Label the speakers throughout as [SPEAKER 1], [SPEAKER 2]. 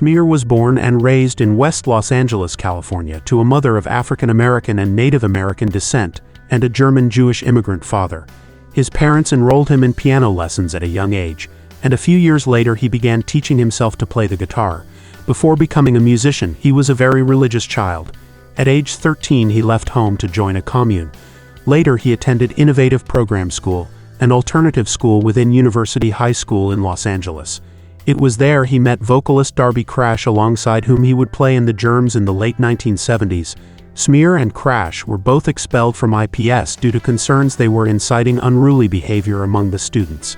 [SPEAKER 1] Smear was born and raised in West Los Angeles, California, to a mother of African American and Native American descent and a German Jewish immigrant father. His parents enrolled him in piano lessons at a young age, and a few years later he began teaching himself to play the guitar. Before becoming a musician, he was a very religious child. At age 13, he left home to join a commune. Later, he attended Innovative Program School, an alternative school within University High School in Los Angeles. It was there he met vocalist Darby Crash, alongside whom he would play in the Germs in the late 1970s. Smear and Crash were both expelled from IPS due to concerns they were inciting unruly behavior among the students.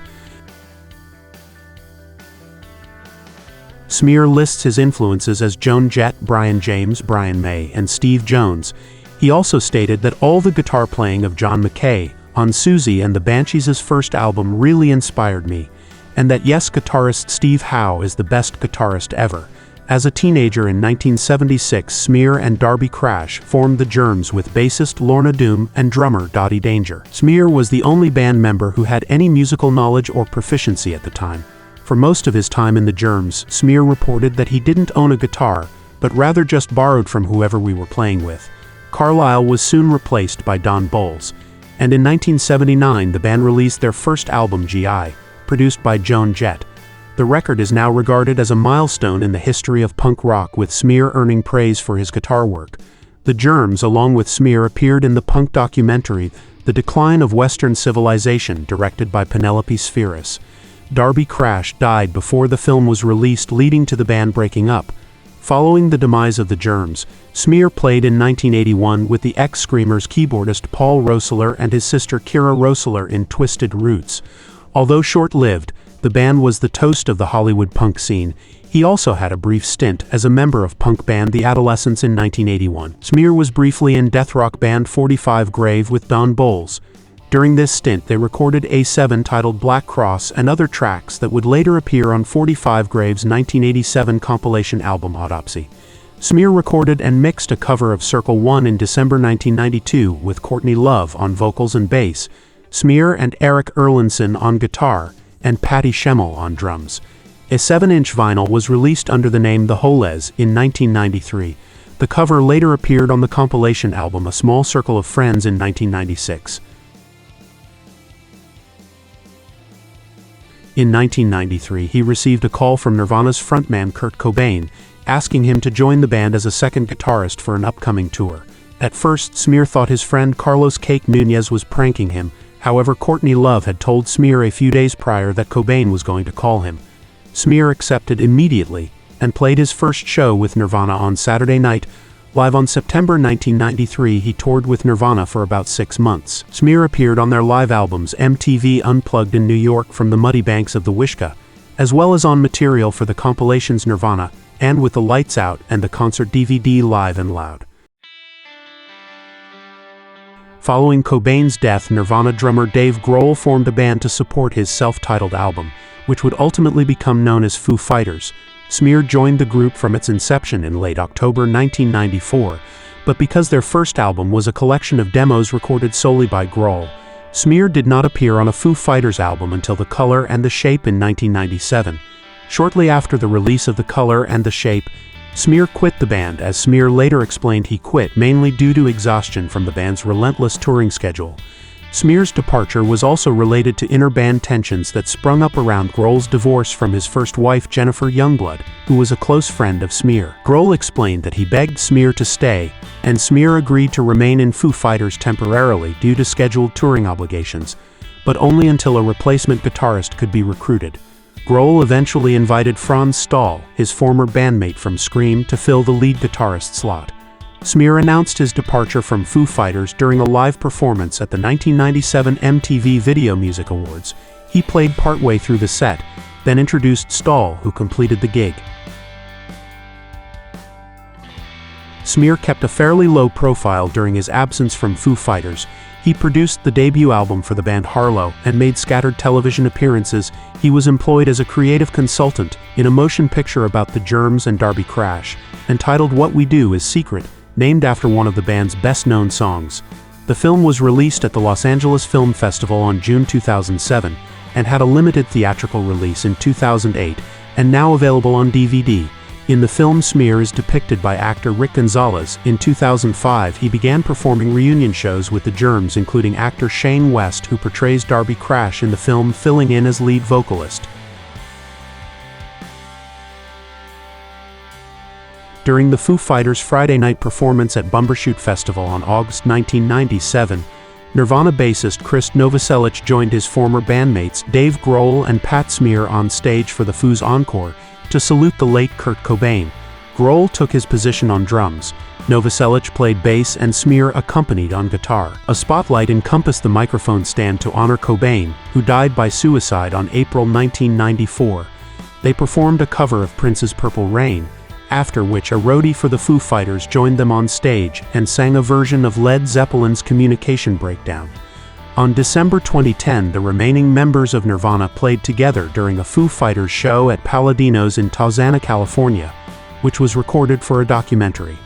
[SPEAKER 1] Smear lists his influences as Joan Jett, Brian James, Brian May, and Steve Jones. He also stated that all the guitar playing of John McKay on Siouxsie and the Banshees' first album really inspired me, and that yes, guitarist Steve Howe is the best guitarist ever. As a teenager in 1976, Smear and Darby Crash formed the Germs with bassist Lorna Doom and drummer Dottie Danger. Smear was the only band member who had any musical knowledge or proficiency at the time. For most of his time in the Germs, Smear reported that he didn't own a guitar, but rather just borrowed from whoever we were playing with. Carlisle was soon replaced by Don Bolles, and in 1979 the band released their first album, GI, produced by Joan Jett. The record is now regarded as a milestone in the history of punk rock, with Smear earning praise for his guitar work. The Germs, along with Smear, appeared in the punk documentary The Decline of Western Civilization, directed by Penelope Spheeris. Darby Crash died before the film was released, leading to the band breaking up. Following the demise of the Germs, Smear played in 1981 with the ex-Screamers keyboardist Paul Roessler and his sister Kira Roessler in Twisted Roots. Although short-lived, the band was the toast of the Hollywood punk scene. He also had a brief stint as a member of punk band The Adolescents in 1981. Smear was briefly in death rock band 45 Grave with Don Bolles. During this stint, they recorded A7 titled Black Cross and other tracks that would later appear on 45 Grave's 1987 compilation album Autopsy. Smear recorded and mixed a cover of Circle One in December 1992 with Courtney Love on vocals and bass, Smear and Eric Erlandson on guitar, and Patty Schemel on drums. A 7-inch vinyl was released under the name The Holes in 1993. The cover later appeared on the compilation album A Small Circle of Friends in 1996. In 1993, he received a call from Nirvana's frontman Kurt Cobain, asking him to join the band as a second guitarist for an upcoming tour. At first, Smear thought his friend Carlos Cake Nunez was pranking him. However, Courtney Love had told Smear a few days prior that Cobain was going to call him. Smear accepted immediately and played his first show with Nirvana on Saturday Night Live. On September 1993, he toured with Nirvana for about 6 months. Smear appeared on their live albums MTV Unplugged in New York from the Muddy Banks of the Wishkah, as well as on material for the compilations Nirvana and With the Lights Out and the concert DVD Live and Loud. Following Cobain's death, Nirvana drummer Dave Grohl formed a band to support his self-titled album, which would ultimately become known as Foo Fighters. Smear joined the group from its inception in late October 1994, but because their first album was a collection of demos recorded solely by Grohl, Smear did not appear on a Foo Fighters album until The Color and the Shape in 1997. Shortly after the release of The Color and the Shape, Smear quit the band. As Smear later explained, he quit mainly due to exhaustion from the band's relentless touring schedule. Smear's departure was also related to inner band tensions that sprung up around Grohl's divorce from his first wife Jennifer Youngblood, who was a close friend of Smear. Grohl explained that he begged Smear to stay, and Smear agreed to remain in Foo Fighters temporarily due to scheduled touring obligations, but only until a replacement guitarist could be recruited. Grohl eventually invited Franz Stahl, his former bandmate from Scream, to fill the lead guitarist slot. Smear announced his departure from Foo Fighters during a live performance at the 1997 MTV Video Music Awards. He played partway through the set, then introduced Stahl, who completed the gig. Smear kept a fairly low profile during his absence from Foo Fighters. He produced the debut album for the band Harlow and made scattered television appearances. He was employed as a creative consultant in a motion picture about the Germs and Darby Crash, entitled What We Do Is Secret, named after one of the band's best-known songs. The film was released at the Los Angeles Film Festival on June 2007 and had a limited theatrical release in 2008 and now available on DVD. In the film, Smear is depicted by actor Rick Gonzalez. In 2005, he began performing reunion shows with the Germs, including actor Shane West, who portrays Darby Crash in the film, filling in as lead vocalist. During the Foo Fighters' Friday night performance at Bumbershoot Festival on August 1997, Nirvana bassist Chris Novoselic joined his former bandmates Dave Grohl and Pat Smear on stage for the Foo's encore to salute the late Kurt Cobain. Grohl took his position on drums. Novoselic played bass and Smear accompanied on guitar. A spotlight encompassed the microphone stand to honor Cobain, who died by suicide on April 1994. They performed a cover of Prince's Purple Rain, after which a roadie for the Foo Fighters joined them on stage and sang a version of Led Zeppelin's Communication Breakdown. On December 2010, the remaining members of Nirvana played together during a Foo Fighters show at Paladinos in Tarzana, California, which was recorded for a documentary.